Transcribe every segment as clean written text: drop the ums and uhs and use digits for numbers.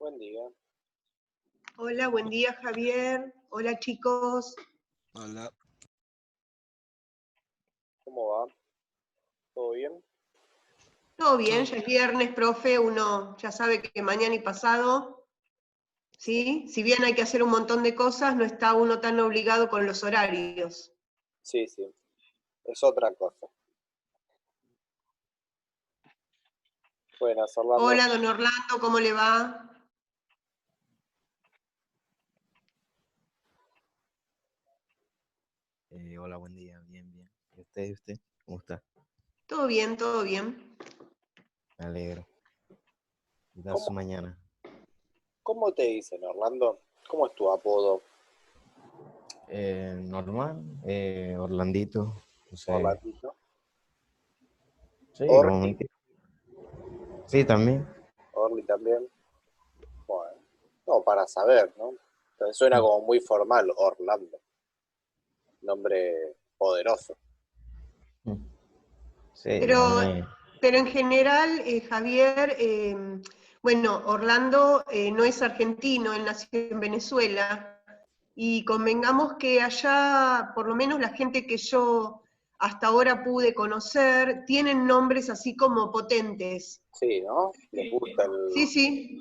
Buen día. Hola, buen día Javier. Hola chicos. Hola. ¿Cómo va? ¿Todo bien? Todo bien, ya es viernes, profe, uno ya sabe que mañana y pasado, ¿sí? Si bien hay que hacer un montón de cosas, no está uno tan obligado con los horarios. Sí, es otra cosa. Buenas, Orlando. Hola, don Orlando, ¿cómo le va? Hola, buen día, bien. ¿Y usted? ¿Cómo está? Todo bien, todo bien. Me alegro. ¿Qué tal su mañana? ¿Cómo te dicen, Orlando? ¿Cómo es tu apodo? Normal, Orlandito, no sé. Orlandito. Sí, Orly. Sí, también. Orly también. Bueno, no, para saber, ¿no? Entonces suena como muy formal, Orlando. Nombre poderoso. Sí, Pero en general, Javier, bueno, Orlando no es argentino, él nació en Venezuela, y convengamos que allá, por lo menos la gente que yo hasta ahora pude conocer, tienen nombres así como potentes. Sí, ¿no? Les gusta Sí, sí.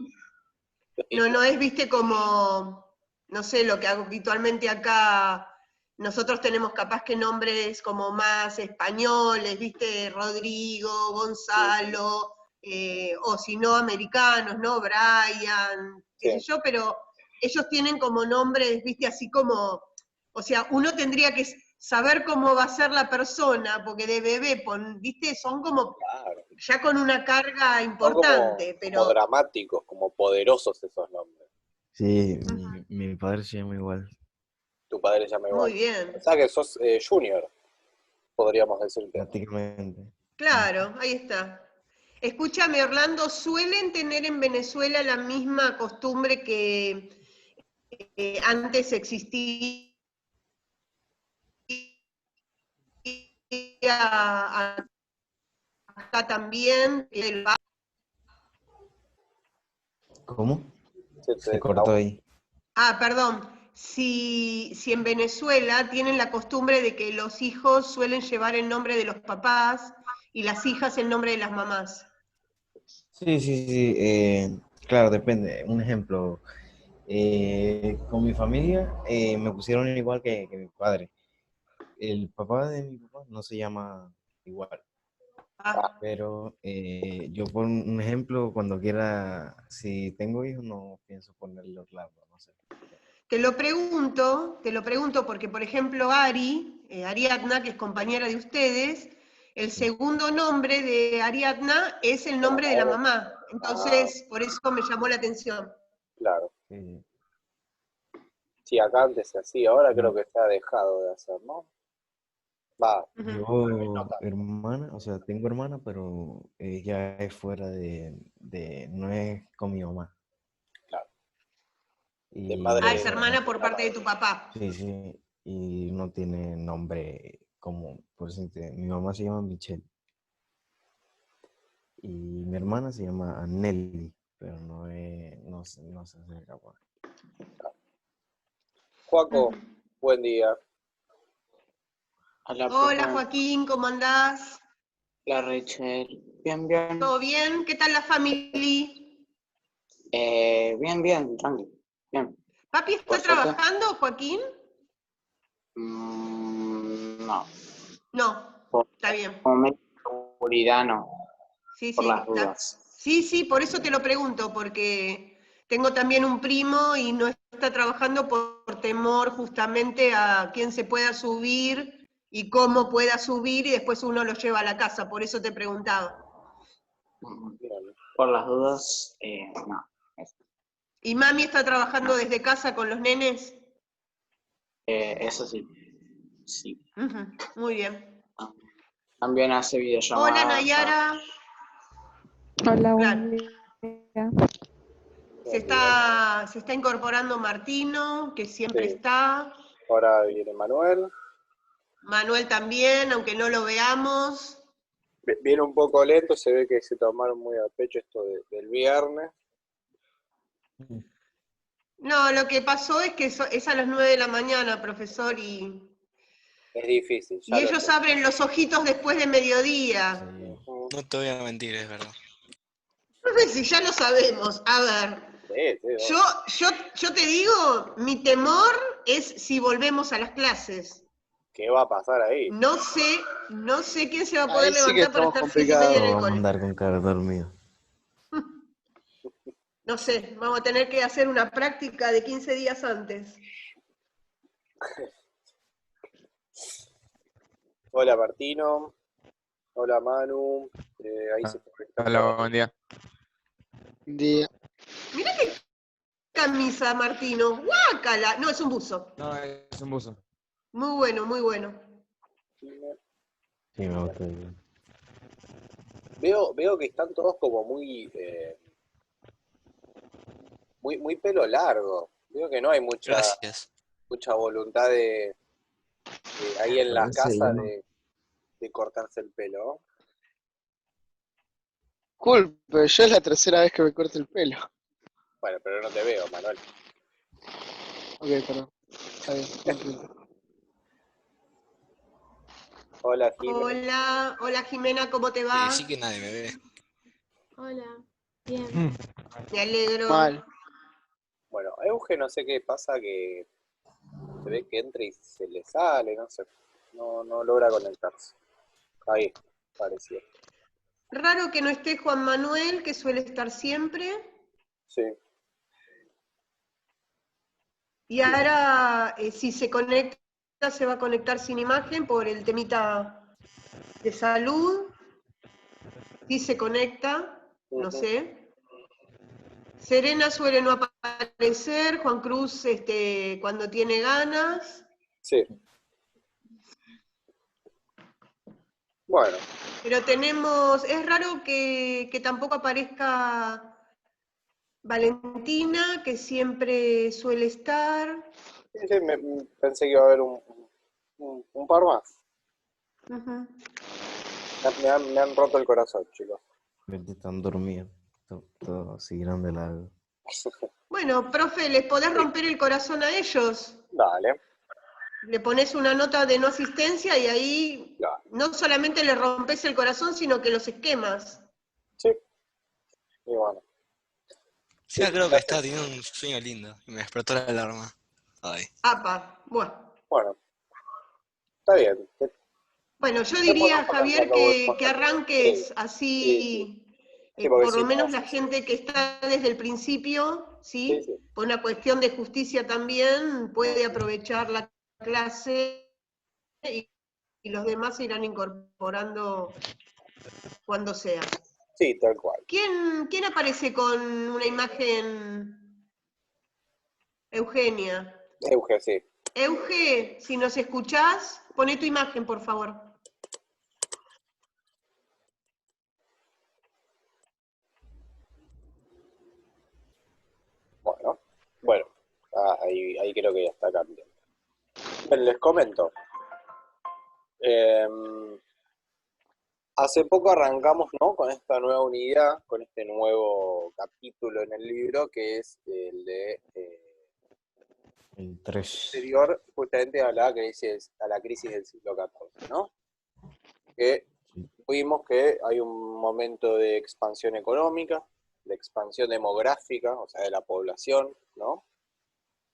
No es, viste, como, no sé, lo que habitualmente acá nosotros tenemos capaz que nombres como más españoles, viste, Rodrigo, Gonzalo, o si no, americanos, ¿no? Brian, qué sé Sí. yo, pero ellos tienen como nombres, viste, así como, o sea, uno tendría que saber cómo va a ser la persona, porque de bebé, viste, son como Claro. ya con una carga Son importante, como pero... dramáticos, como poderosos esos nombres. Sí, mi padre se llama igual. Tu padre se llama igual. Muy bien. O sea que sos junior, podríamos decirte. Prácticamente. Claro, ahí está. Escúchame, Orlando, ¿suelen tener en Venezuela la misma costumbre que antes existía acá también? ¿Cómo? Se Se cortó trabó. ahí. Perdón. Si en Venezuela tienen la costumbre de que los hijos suelen llevar el nombre de los papás y las hijas el nombre de las mamás. Sí. Claro, depende. Un ejemplo. Con mi familia me pusieron igual que mi padre. El papá de mi papá no se llama igual, Ah, pero yo por un ejemplo, cuando quiera, si tengo hijos, no pienso ponerle Orlando, no sé. te lo pregunto porque, por ejemplo, Ariadna, que es compañera de ustedes, el Sí. segundo nombre de Ariadna es el nombre de la mamá. Entonces, por eso me llamó la atención. Claro. Sí. Sí, acá antes se hacía, ahora creo Yo, que se ha dejado de hacer, ¿no? Va, no yo, tanto. hermana, o sea, tengo hermana, pero ella es fuera no es con mi mamá. Claro. De Y, o Es madre, sea, hermana por la parte de madre. tu papá. sí, y no tiene nombre como, por decirte, mi mamá se llama Michelle. Y mi hermana se llama Nelly, pero no se acerca por ahí. Joaco, buen día. Hola, Hola profe. Joaquín, ¿cómo andás? La Rachel. Bien. ¿Todo bien? ¿Qué tal la familia? Bien, tranqui. Bien. ¿Papi está Por suerte. trabajando, Joaquín? No. No, Por está bien. como medio de seguridad, no. Sí, Por sí, las dudas. sí, por eso te lo pregunto, porque tengo también un primo y no está trabajando por temor justamente a quién se pueda subir y cómo pueda subir y después uno lo lleva a la casa, por eso te preguntaba. Bien. Por las dudas, no. ¿Y mami está trabajando desde casa con los nenes? Eso sí. Sí. Ujú, muy bien. También hace Hola videollamadas. Nayara. Hola, Claro, buen día. Buen día. se está incorporando Martino, que siempre Sí. está. Ahora viene Manuel. Manuel también, aunque no lo veamos. Viene un poco lento, se ve que se tomaron muy a pecho esto del viernes. No, lo que pasó es que es a las 9 de la mañana, profesor, Es difícil, y ya lo ellos sé. abren los ojitos después de mediodía. Sí. Ujú. No te voy a mentir, es verdad. Profe, si ya lo sabemos, a ver. Sí, sí, Yo, yo te digo, mi temor es si volvemos a las clases. ¿qué va a pasar ahí? No sé quién se va a poder Ahí sí que levantar para estamos estar 7:30 complicados. en el Vamos a cole. mandar con cara dormido. No sé, vamos a tener que hacer una práctica de 15 días antes. Hola Martino, hola Manu, ahí se está conectando. Hola, buen día. Un día. Mirá qué camisa, Martino. ¡Guácala! No, es un buzo. No, es un buzo. Muy bueno, muy bueno. Sí, me gusta. Veo que están todos como muy pelo largo. Veo que no hay Gracias. mucha voluntad ahí en la Parece casa uno. de cortarse el pelo. Cool, pero yo es la tercera vez que me corto el pelo. Bueno, pero no te veo, Manuel. Ok, perdón. Está bien, buen punto. Hola, Jimmy. Hola Jimena, ¿cómo te va? Sí que nadie me ve. Hola, bien. Me alegro. Mal. Bueno, a Euge no sé qué pasa, que se ve que entra y se le sale, no sé. No logra conectarse. Ahí, parecía. Raro que no esté Juan Manuel, que suele estar siempre. Sí. Y ahora, si se conecta, se va a conectar sin imagen por el temita de salud. Si se conecta, no Ujú. sé. Serena suele no aparecer, Juan Cruz cuando tiene ganas. Sí. Bueno, Pero tenemos, es raro que tampoco aparezca Valentina, que siempre suele estar. sí, pensé que iba a haber un par más. Ujú. Me han roto el corazón, chicos. Verte están dormidos. Todo así grande largo. Bueno, profe, ¿les podés romper el corazón a ellos? Dale. Le pones una nota de no asistencia y ahí Dale. no solamente le rompes el corazón, sino que los esquemas. Sí. Y bueno. Sí, creo que estaba teniendo un sueño lindo y me despertó la alarma. Ay. Apa, bueno. Bueno, está bien. Bueno, yo Después diría, vamos Javier, cambiando que arranques sí. así, Sí, porque por si lo menos no. la gente que está desde el principio, Sí, ¿sí? sí. Por una cuestión de justicia también, puede aprovechar la clase y los demás se irán incorporando cuando sea. Sí, tal cual. ¿Quién aparece con una imagen? Eugenia. Euge, sí. Euge, si nos escuchás, poné tu imagen, por favor. Bueno. Ahí creo que ya está cambiando. Bien, les comento. Hace poco arrancamos, ¿no?, con esta nueva unidad, con este nuevo capítulo en el libro, que es el de El 3. posterior justamente a la crisis del siglo XIV, ¿no? Que vimos que hay un momento de expansión económica, de expansión demográfica, o sea, de la población, ¿no?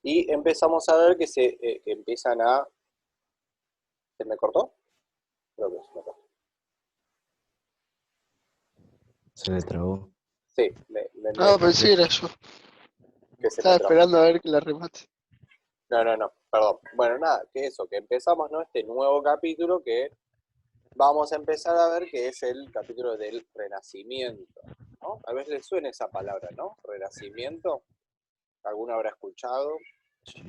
Y empezamos a ver que que empiezan a... ¿Se me cortó? Creo que se me cortó. Se le trabó. Sí, Ah, pensé que era yo. que se me Estaba trabó. esperando a ver que la remate. No, perdón. Bueno, nada, que eso, que empezamos, ¿no?, este nuevo capítulo que vamos a empezar a ver, que es el capítulo del Renacimiento, ¿no? A veces les suena esa palabra, ¿no? Renacimiento. ¿Alguno habrá escuchado? Sí.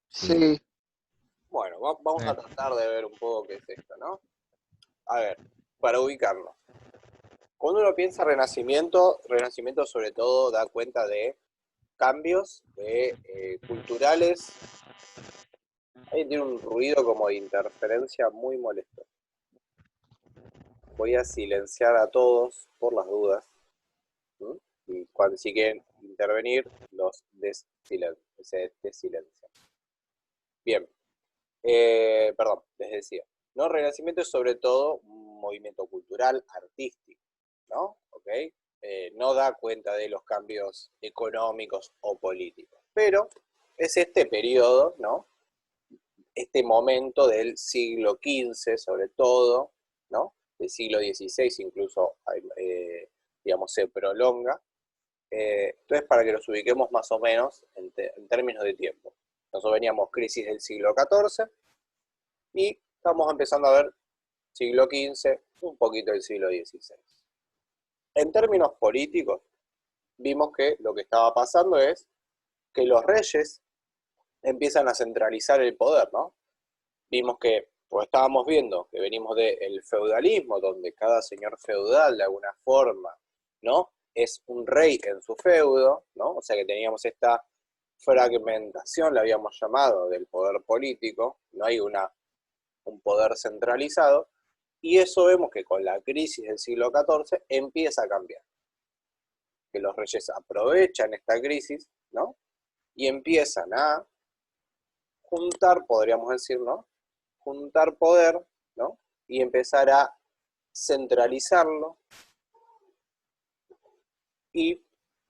Sí. Bueno, vamos a tratar de ver un poco qué es esto, ¿no? A ver, para ubicarnos. Cuando uno piensa Renacimiento sobre todo da cuenta de cambios culturales. Ahí tiene un ruido como de interferencia muy molesto. Voy a silenciar a todos por las dudas. ¿Sí? Y si quieren intervenir, se desilencian. Bien, perdón, les decía, ¿no? Renacimiento es sobre todo un movimiento cultural, artístico, ¿no? ¿Ok? No da cuenta de los cambios económicos o políticos, pero es este periodo, ¿no? Este momento del siglo XV, sobre todo, ¿no? Del siglo XVI incluso, digamos, se prolonga. Entonces, para que los ubiquemos más o menos en términos de tiempo. Nosotros veníamos crisis del siglo XIV y estamos empezando a ver siglo XV, un poquito del siglo XVI. En términos políticos, vimos que lo que estaba pasando es que los reyes empiezan a centralizar el poder, ¿no? Vimos que, pues estábamos viendo que venimos del feudalismo, donde cada señor feudal, de alguna forma, ¿no? Es un rey en su feudo, ¿no? O sea que teníamos esta fragmentación, la habíamos llamado, del poder político, no hay un poder centralizado, y eso vemos que con la crisis del siglo XIV empieza a cambiar. Que los reyes aprovechan esta crisis, ¿no? Y empiezan a juntar, podríamos decir, ¿no? Juntar poder, ¿no? Y empezar a centralizarlo, y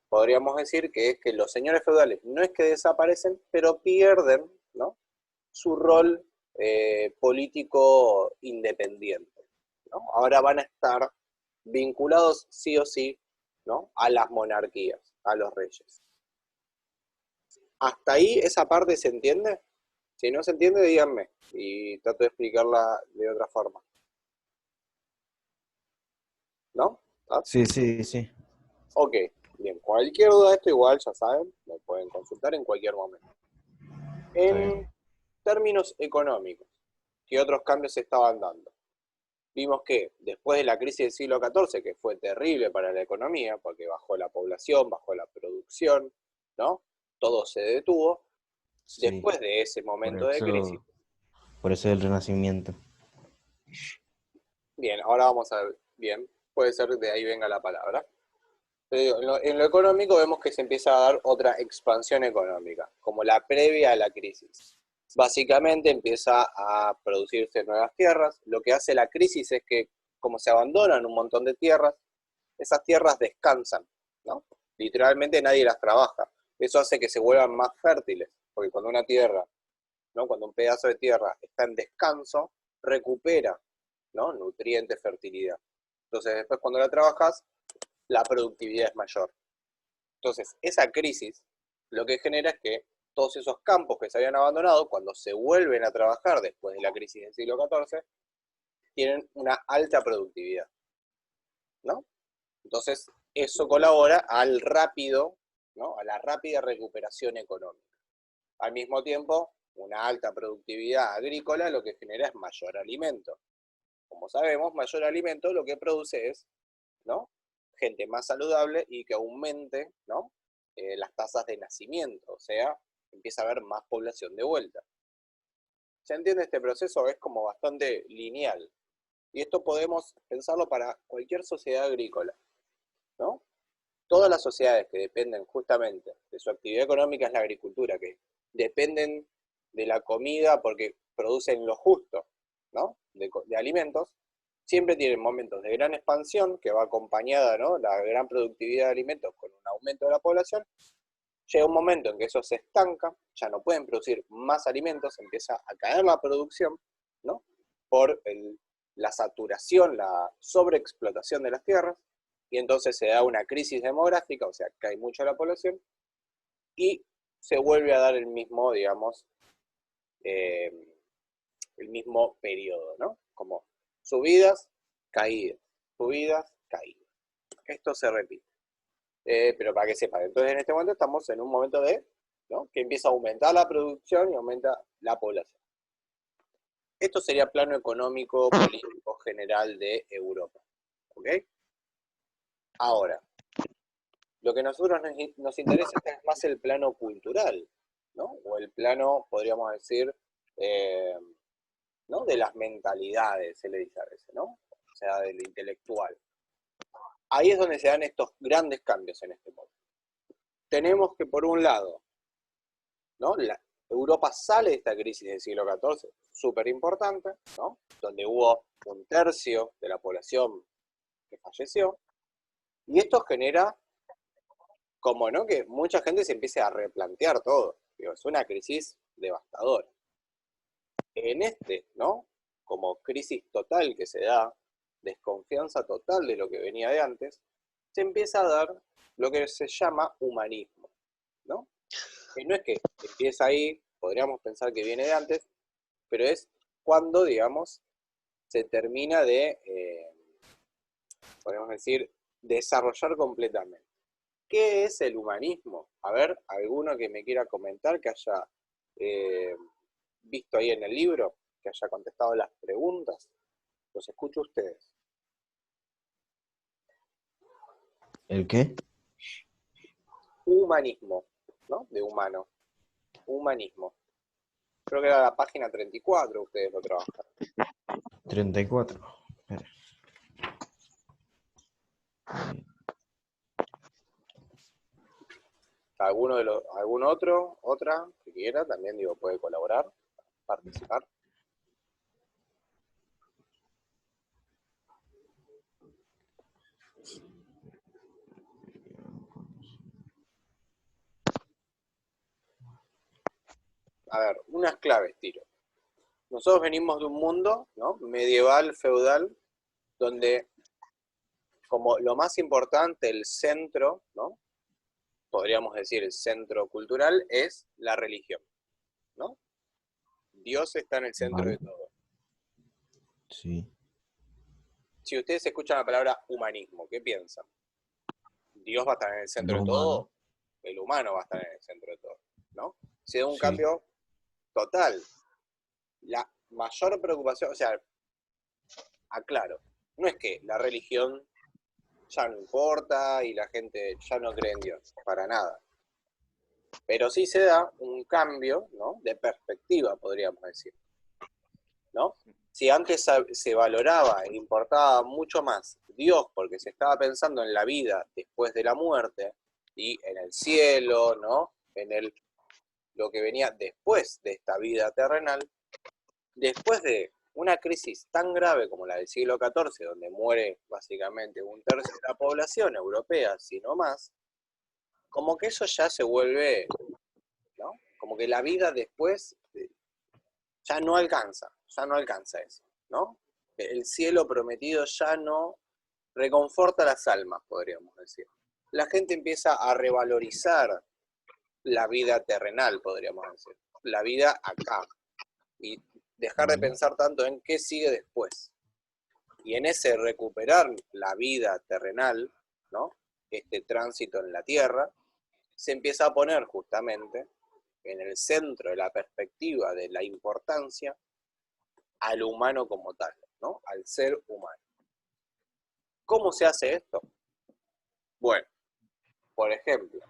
podríamos decir que es que los señores feudales no es que desaparecen, pero pierden, ¿no? Su rol político independiente, ¿no? Ahora van a estar vinculados sí o sí, ¿no? A las monarquías, a los reyes. ¿Hasta ahí esa parte se entiende? Si no se entiende, díganme y trato de explicarla de otra forma. ¿No? ¿Ah? Sí, sí, sí. Ok, bien. Cualquier duda de esto igual, ya saben, me pueden consultar en cualquier momento. En términos económicos, ¿qué otros cambios se estaban dando? Vimos que después de la crisis del siglo XIV, que fue terrible para la economía, porque bajó la población, bajó la producción, ¿no? Todo se detuvo. Sí. Después de ese momento de crisis. Por eso el Renacimiento. Bien, ahora vamos a ver. Bien, puede ser de ahí venga la palabra. Pero en lo económico vemos que se empieza a dar otra expansión económica, como la previa a la crisis. Básicamente empieza a producirse nuevas tierras. Lo que hace la crisis es que, como se abandonan un montón de tierras, esas tierras descansan, ¿no? Literalmente nadie las trabaja. Eso hace que se vuelvan más fértiles, porque cuando una tierra, ¿no? Cuando un pedazo de tierra está en descanso, recupera, ¿no? Nutrientes, fertilidad. Entonces después cuando la trabajas, la productividad es mayor. Entonces esa crisis lo que genera es que todos esos campos que se habían abandonado, cuando se vuelven a trabajar después de la crisis del siglo XIV, tienen una alta productividad, ¿no? Entonces eso colabora al rápido, ¿no? A la rápida recuperación económica. Al mismo tiempo, una alta productividad agrícola lo que genera es mayor alimento. Como sabemos, mayor alimento lo que produce es, ¿no? Gente más saludable y que aumente, ¿no? Las tasas de nacimiento, o sea, empieza a haber más población de vuelta. ¿Se entiende este proceso? Es como bastante lineal. Y esto podemos pensarlo para cualquier sociedad agrícola, ¿no? Todas las sociedades que dependen justamente de su actividad económica es la agricultura, que dependen de la comida porque producen lo justo, ¿no? De alimentos, siempre tienen momentos de gran expansión, que va acompañada, ¿no? La gran productividad de alimentos con un aumento de la población. Llega un momento en que eso se estanca, ya no pueden producir más alimentos, empieza a caer la producción, ¿no? Por la saturación, la sobreexplotación de las tierras, y entonces se da una crisis demográfica, o sea, cae mucho la población, y se vuelve a dar el mismo, digamos, el mismo periodo, ¿no? Como subidas, caídas, subidas, caídas. Esto se repite. Pero para que sepan, entonces en este momento estamos en un momento ¿no? Que empieza a aumentar la producción y aumenta la población. Esto sería plano económico, político, general de Europa. ¿Ok? Ahora, lo que a nosotros nos interesa es más el plano cultural, ¿no? O el plano, podríamos decir, ¿no? De las mentalidades, se le dice a veces, ¿no? O sea, de lo intelectual. Ahí es donde se dan estos grandes cambios en este momento. tenemos que, por un lado, ¿no? Europa sale de esta crisis del siglo XIV, súper importante, ¿no? Donde hubo 1/3 de la población que falleció, y esto genera, como no, que mucha gente se empiece a replantear todo. Digo, es una crisis devastadora. En ¿no? Como crisis total que se da, desconfianza total de lo que venía de antes, se empieza a dar lo que se llama humanismo, ¿no? Que no es que empieza ahí, podríamos pensar que viene de antes, pero es cuando, digamos, se termina de, podemos decir, desarrollar completamente. ¿Qué es el humanismo? A ver, alguno que me quiera comentar, que haya visto ahí en el libro, que haya contestado las preguntas. Los escucho a ustedes. ¿El qué? Humanismo, ¿no? De humano. Humanismo. Creo que era la página 34, ustedes lo trabajan. 34. Espera. ¿Algún otro, otra que quiera? También, digo, puede colaborar, participar. A ver, unas claves tiro. Nosotros venimos de un mundo, ¿no? Medieval, feudal, donde como lo más importante, el centro, ¿no? Podríamos decir el centro cultural, es la religión, ¿no? Dios está en el centro de todo. Sí. Si ustedes escuchan la palabra humanismo, ¿qué piensan? ¿Dios va a estar en el centro Lo de todo? humano. El humano va a estar en el centro de todo, ¿no? Se da un Sí. cambio total. La mayor preocupación, o sea, aclaro, no es que la religión ya no importa y la gente ya no cree en Dios, para nada. Pero sí se da un cambio, ¿no? De perspectiva, podríamos decir, ¿no? Si antes se valoraba e importaba mucho más Dios porque se estaba pensando en la vida después de la muerte y en el cielo, ¿no? En lo que venía después de esta vida terrenal, después de una crisis tan grave como la del siglo XIV, donde muere básicamente 1/3 de la población europea, si no más, como que eso ya se vuelve, ¿no? Como que la vida después ya no alcanza eso, ¿no? El cielo prometido ya no reconforta las almas, podríamos decir. La gente empieza a revalorizar la vida terrenal, podríamos decir, la vida acá, y dejar de pensar tanto en qué sigue después. Y en ese recuperar la vida terrenal, ¿no? Este tránsito en la tierra, se empieza a poner justamente en el centro de la perspectiva de la importancia al humano como tal, ¿no? Al ser humano. ¿Cómo se hace esto? Bueno, por ejemplo,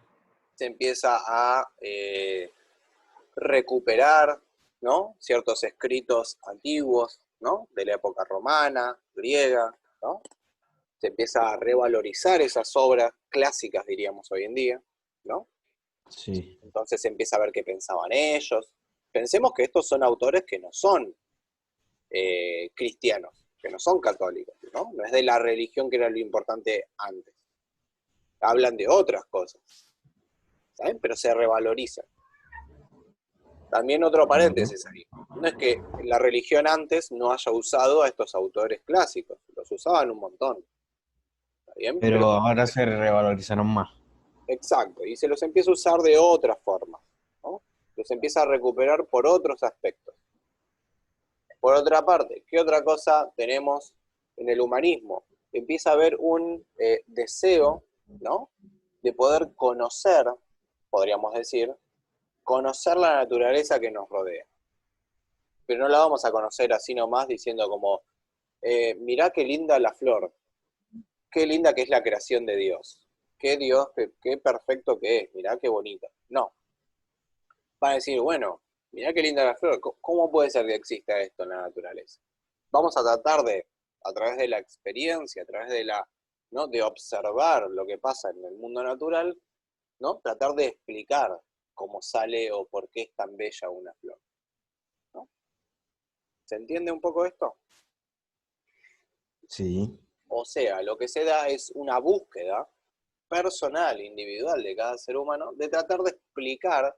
se empieza a recuperar, ¿no? Ciertos escritos antiguos, ¿no? De la época romana, griega, ¿no? Se empieza a revalorizar esas obras clásicas, diríamos hoy en día, ¿no? Sí. Entonces se empieza a ver qué pensaban ellos. Pensemos que estos son autores que no son cristianos, que no son católicos, ¿no? No es de la religión que era lo importante antes. Hablan de otras cosas, ¿saben? Pero se revalorizan. También otro paréntesis ahí. No es que la religión antes no haya usado a estos autores clásicos, los usaban un montón. ¿Está bien? Pero ahora se revalorizaron más. Exacto, y se los empieza a usar de otras formas, ¿no? Los empieza a recuperar por otros aspectos. Por otra parte, ¿qué otra cosa tenemos en el humanismo? Empieza a haber un deseo, ¿no? De poder conocer, podríamos decir, conocer la naturaleza que nos rodea. Pero no la vamos a conocer así nomás diciendo como, mirá qué linda la flor, qué linda que es la creación de Dios, qué Dios, qué perfecto que es, mirá qué bonita. No. Van a decir, bueno, mirá qué linda la flor, ¿cómo puede ser que exista esto en la naturaleza? Vamos a tratar de, a través de la experiencia, a través de ¿no? de observar lo que pasa en el mundo natural, ¿no? Tratar de explicar cómo sale o por qué es tan bella una flor, ¿no? ¿Se entiende un poco esto? Sí, O sea, lo que se da es una búsqueda personal, individual de cada ser humano, de tratar de explicar,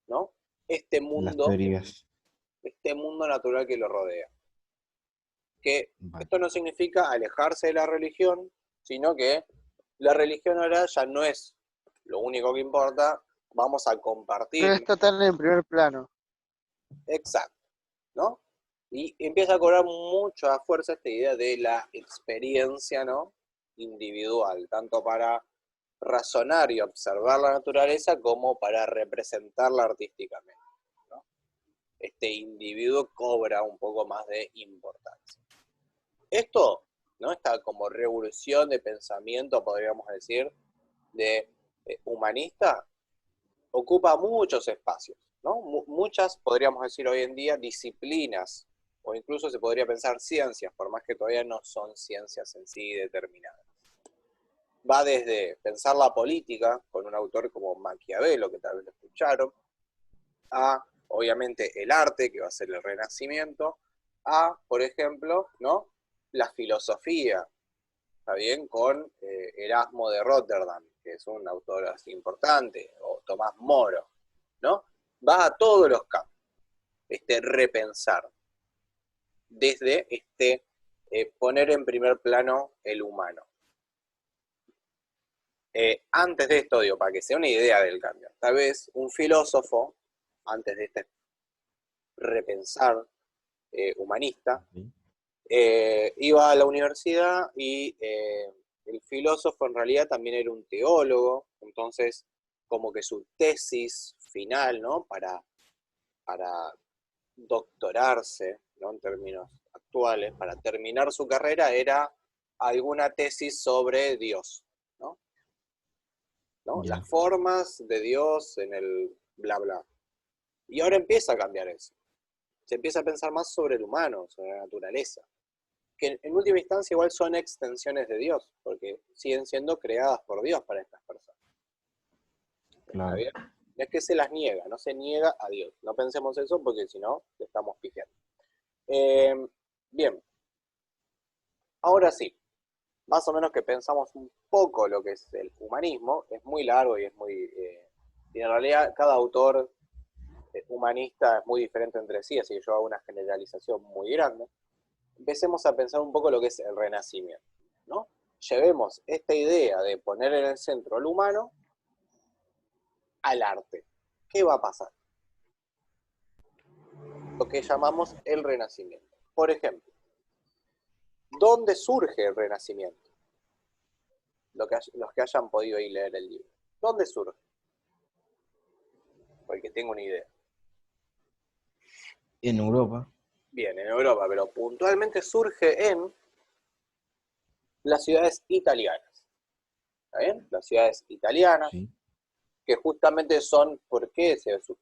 ¿no? Este las mundo teorías. natural que lo rodea. Que Vale. esto no significa alejarse de la religión, sino que la religión ahora ya no es lo único que importa, vamos a No compartir. está tan en primer plano. Exacto, ¿no? Y empieza a cobrar mucha fuerza esta idea de la experiencia, ¿no? Individual, tanto para razonar y observar la naturaleza como para representarla artísticamente, ¿no? Este individuo cobra un poco más de importancia. Esto, ¿no? Esta como revolución de pensamiento, podríamos decir, de humanista, ocupa muchos espacios, ¿no? Muchas, podríamos decir hoy en día, disciplinas, o incluso se podría pensar ciencias, por más que todavía no son ciencias en sí determinadas. Va desde pensar la política, con un autor como Maquiavelo, que tal vez lo escucharon, a, obviamente, el arte, que va a ser el Renacimiento, a, por ejemplo, ¿no? La filosofía, ¿está bien? Con Erasmo de Rotterdam, que es un autor así importante, o Tomás Moro, ¿no? Va a todos los campos, repensar, desde poner en primer plano el humano. Antes de esto, digo, para que sea una idea del cambio, tal vez un filósofo, antes de este repensar humanista, iba a la universidad y el filósofo en realidad también era un teólogo, entonces como que su tesis final, ¿no? Para doctorarse, ¿no? En términos actuales, para terminar su carrera era alguna tesis sobre Dios, ¿no? Las formas de Dios en el bla bla. Y ahora empieza a cambiar eso. Se empieza a pensar más sobre el humano, sobre la naturaleza, que en última instancia igual son extensiones de Dios, porque siguen siendo creadas por Dios para estas personas. Claro. ¿Está bien? No es que se las niega, no se niega a Dios. No pensemos eso porque si no, le estamos pifiando. Bien, ahora sí, más o menos que pensamos un poco lo que es el humanismo, es muy largo y es muy... y en realidad cada autor humanista es muy diferente entre sí, así que yo hago una generalización muy grande. Empecemos a pensar un poco lo que es el Renacimiento, ¿no? Llevemos esta idea de poner en el centro al humano al arte. ¿Qué va a pasar? Lo que llamamos el Renacimiento. Por ejemplo, ¿dónde surge el Renacimiento? Los que hayan podido ir leer el libro. ¿Dónde surge? Porque tengo una idea. En Europa. Bien, en Europa, pero puntualmente surge en las ciudades italianas. ¿Está bien? Las ciudades italianas, Sí. que justamente son, ¿por qué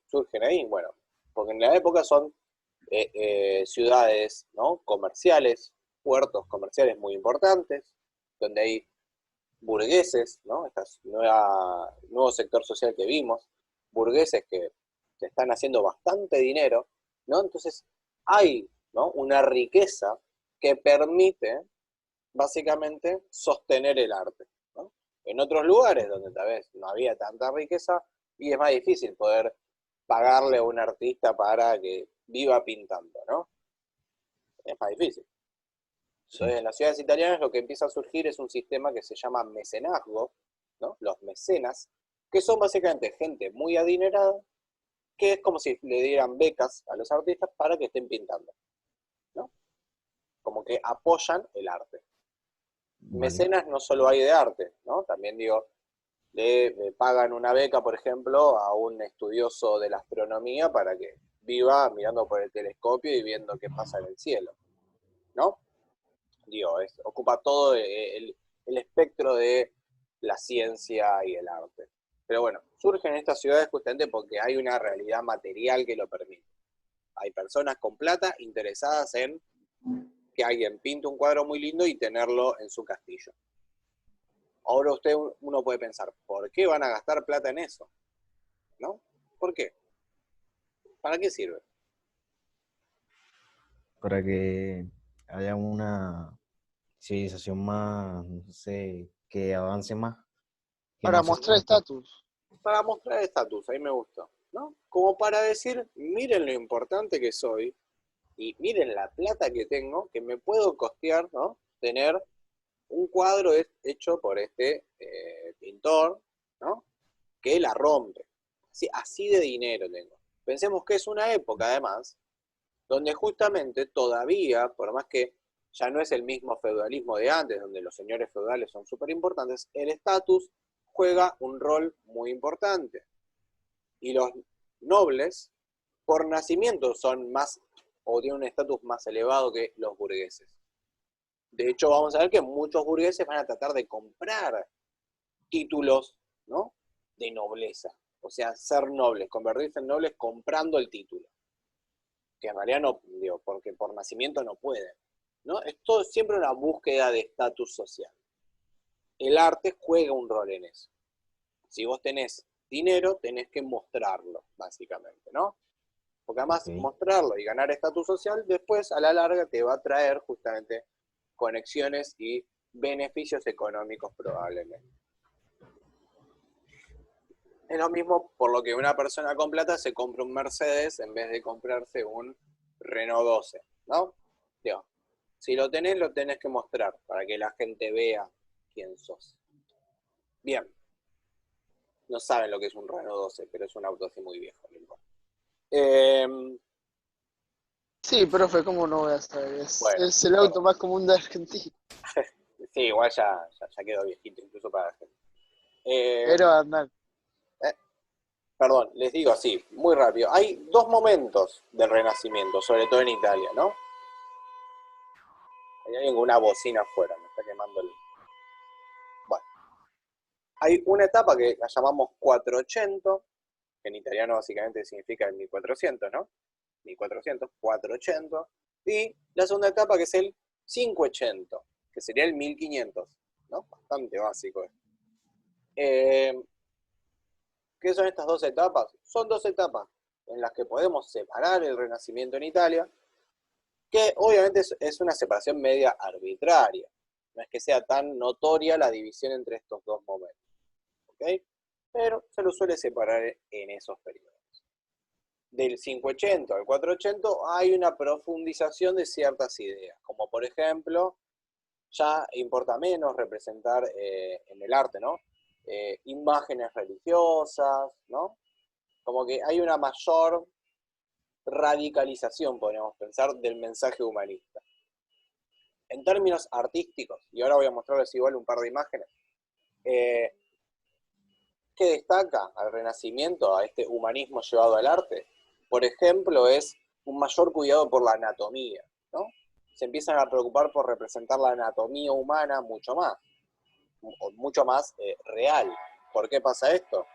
surgen ahí? Bueno, porque en la época son ciudades, ¿no? Comerciales, puertos comerciales muy importantes, donde hay burgueses, ¿no? Este nuevo sector social que vimos, burgueses que están haciendo bastante dinero, ¿no? Entonces hay, ¿no? Una riqueza que permite básicamente sostener el arte, ¿no? En otros lugares donde tal vez no había tanta riqueza y es más difícil poder pagarle a un artista para que viva pintando, ¿no? Es más difícil. Entonces, Sí. en las ciudades italianas lo que empieza a surgir es un sistema que se llama mecenazgo, ¿no? Los mecenas, que son básicamente gente muy adinerada, que es como si le dieran becas a los artistas para que estén pintando, ¿no? Como que apoyan el arte. Vale. Mecenas no solo hay de arte, ¿no? También digo, le pagan una beca, por ejemplo, a un estudioso de la astronomía para que viva mirando por el telescopio y viendo qué pasa en el cielo, ¿no? Digo, ocupa todo el espectro de la ciencia y el arte. Pero bueno, surgen en estas ciudades justamente porque hay una realidad material que lo permite. Hay personas con plata interesadas en que alguien pinte un cuadro muy lindo y tenerlo en su castillo. Ahora uno puede pensar, ¿por qué van a gastar plata en eso? ¿No? ¿Por qué? ¿Para qué sirve? Para que haya una civilización más, no sé, que avance más, que Para no se mostrar estanque. estatus. Para mostrar estatus, ahí me gustó, ¿no? Como para decir, miren lo importante que soy y miren la plata que tengo, que me puedo costear, ¿no? Tener un cuadro hecho por este pintor, ¿no? Que la rompe. Así de dinero tengo. Pensemos que es una época, además, donde justamente todavía, por más que ya no es el mismo feudalismo de antes, donde los señores feudales son súper importantes, el estatus juega un rol muy importante. Y los nobles, por nacimiento, son más, o tienen un estatus más elevado que los burgueses. De hecho, vamos a ver que muchos burgueses van a tratar de comprar títulos, ¿no? De nobleza. O sea, ser nobles, convertirse en nobles comprando el título. Que en realidad no, digo, porque por nacimiento no pueden, ¿no? Es todo siempre una búsqueda de estatus social. El arte juega un rol en eso. Si vos tenés dinero, tenés que mostrarlo, básicamente, ¿no? Porque además Ok. mostrarlo y ganar estatus social, después a la larga te va a traer justamente conexiones y beneficios económicos probablemente. Es lo mismo por lo que una persona con plata se compra un Mercedes en vez de comprarse un Renault 12, ¿no? Digo, si lo tenés que mostrar para que la gente vea quién sos. Bien, no saben lo que es un Renault 12, pero es un auto así muy viejo. Sí, profe, ¿cómo no voy a saber? Bueno, Es el auto más común de Argentina. sí, igual ya quedó viejito, incluso para la gente. Pero andar. Perdón, les digo así, muy rápido. Hay dos momentos del Renacimiento, sobre todo en Italia, ¿no? Hay alguien con una bocina afuera, me está quemando el... Bueno, hay una etapa que la llamamos 400, que en italiano básicamente significa el 1400, ¿no? 1400, 400. Y la segunda etapa que es el 500, que sería el 1500, ¿no? Bastante básico. ¿Qué son estas dos etapas? Son dos etapas en las que podemos separar el Renacimiento en Italia, que obviamente es una separación media arbitraria. No es que sea tan notoria la división entre estos dos momentos. ¿Ok? Pero se lo suele separar en esos periodos. Del 580 al 480 hay una profundización de ciertas ideas, como por ejemplo, ya importa menos representar en el arte, ¿no? Imágenes religiosas, ¿no? Como que hay una mayor radicalización, podríamos pensar, del mensaje humanista. En términos artísticos, y ahora voy a mostrarles igual un par de imágenes, ¿qué destaca al Renacimiento, a este humanismo llevado al arte? Por ejemplo, es un mayor cuidado por la anatomía, ¿no? Se empiezan a preocupar por representar la anatomía humana mucho más real. ¿Por qué pasa esto?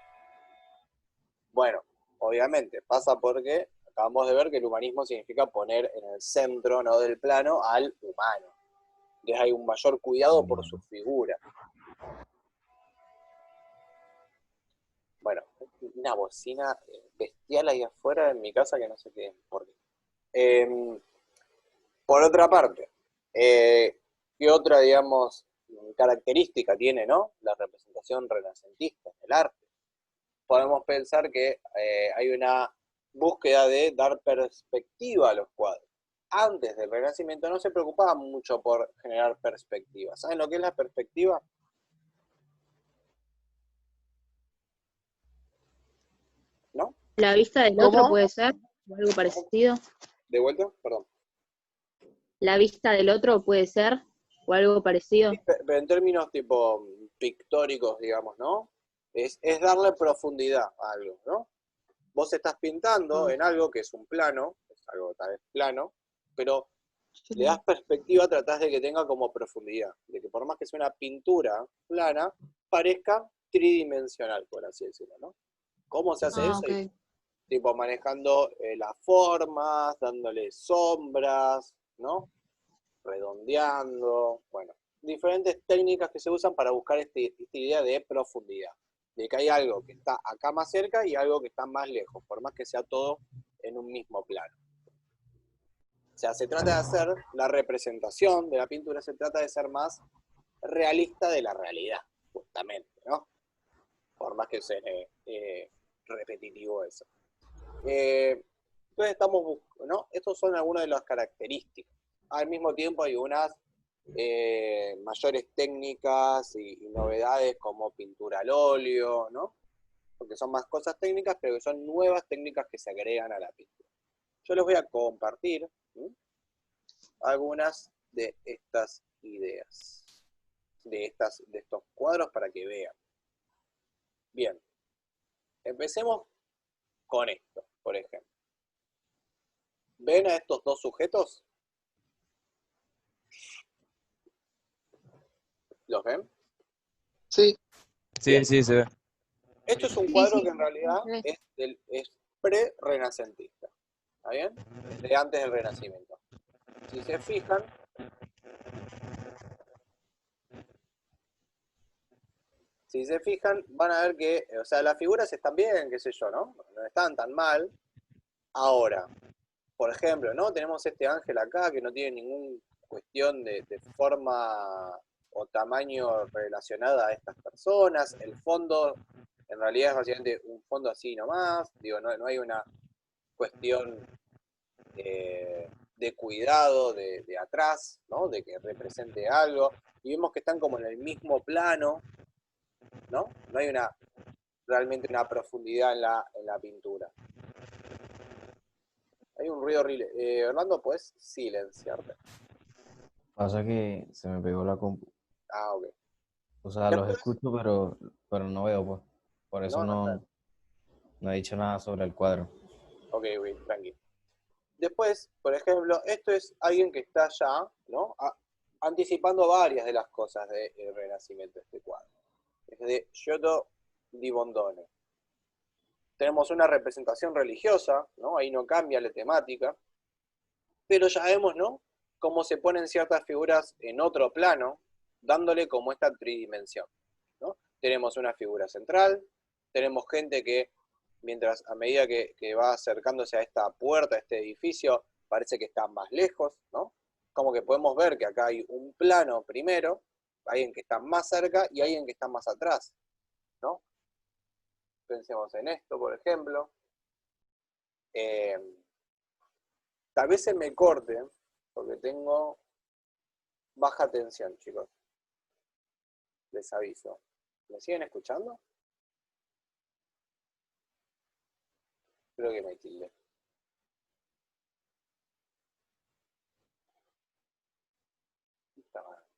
Bueno, obviamente pasa porque acabamos de ver que el humanismo significa poner en el centro, ¿no?, del plano al humano. Entonces hay un mayor cuidado por su figura. Bueno, una bocina bestial ahí afuera en mi casa que no sé qué es. ¿Por qué? Por otra parte, ¿qué otra, digamos, característica tiene, ¿no?, la representación renacentista en el arte? Podemos pensar que hay una búsqueda de dar perspectiva a los cuadros. Antes del Renacimiento no se preocupaba mucho por generar perspectiva. ¿Saben lo que es la perspectiva? ¿No? La vista del otro ¿Cómo? puede ser, o algo parecido. ¿De vuelta? Perdón. La vista del otro puede ser, o algo parecido. Sí, pero en términos tipo pictóricos, digamos, ¿no? Es darle profundidad a algo, ¿no? Vos estás pintando en algo que es un plano, es algo tal vez plano, pero le das perspectiva, tratás de que tenga como profundidad, de que por más que sea una pintura plana, parezca tridimensional, por así decirlo, ¿no? ¿Cómo se hace eso? Ok. Tipo manejando las formas, dándole sombras, ¿no? Redondeando, bueno, diferentes técnicas que se usan para buscar esta idea de profundidad, de que hay algo que está acá más cerca y algo que está más lejos, por más que sea todo en un mismo plano. O sea, se trata de hacer la representación de la pintura, se trata de ser más realista de la realidad, justamente, ¿no? Por más que sea repetitivo eso. Entonces estamos buscando, ¿no? Estas son algunas de las características. Al mismo tiempo hay unas mayores técnicas y novedades como pintura al óleo, ¿no? Porque son más cosas técnicas, pero que son nuevas técnicas que se agregan a la pintura. Yo les voy a compartir algunas de estas ideas, de estos cuadros para que vean. Bien, empecemos con esto, por ejemplo. ¿Ven a estos dos sujetos? ¿Los ven? Sí. Sí, sí, se ve. Esto es un Sí, cuadro sí. que en realidad es pre-renacentista, ¿está bien? De antes del Renacimiento. Si se fijan, van a ver que, o sea, las figuras están bien, qué sé yo, ¿no? No están tan mal. Ahora, por ejemplo, ¿no? Tenemos este ángel acá que no tiene ninguna cuestión de forma o tamaño relacionada a estas personas. El fondo, en realidad es básicamente un fondo así nomás. Digo, no hay una cuestión de cuidado de atrás, ¿no? De que represente algo. Y vemos que están como en el mismo plano, ¿no? No hay realmente una profundidad en la pintura. Hay un ruido horrible. Orlando, ¿puedes silenciarte? Pasa que se me pegó la compu. Ah, ok. O sea, los Después, escucho, pero no veo, pues. Por eso no está. no he dicho nada sobre el cuadro. Ok, tranqui. Después, por ejemplo, esto es alguien que está ya, ¿no? Anticipando varias de las cosas del Renacimiento, este cuadro. Es de Giotto di Bondone. Tenemos una representación religiosa, ¿no? Ahí no cambia la temática, pero ya vemos, ¿no? Cómo se ponen ciertas figuras en otro plano, dándole como esta tridimensión, ¿no? Tenemos una figura central, tenemos gente que, mientras a medida que va acercándose a esta puerta, a este edificio, parece que está más lejos, ¿no? Como que podemos ver que acá hay un plano primero, alguien que está más cerca y alguien que está más atrás, ¿no? Pensemos en esto, por ejemplo. Tal vez se me corte, porque tengo baja tensión, chicos. Les aviso. ¿Me siguen escuchando? Creo que me tilde. Puta madre.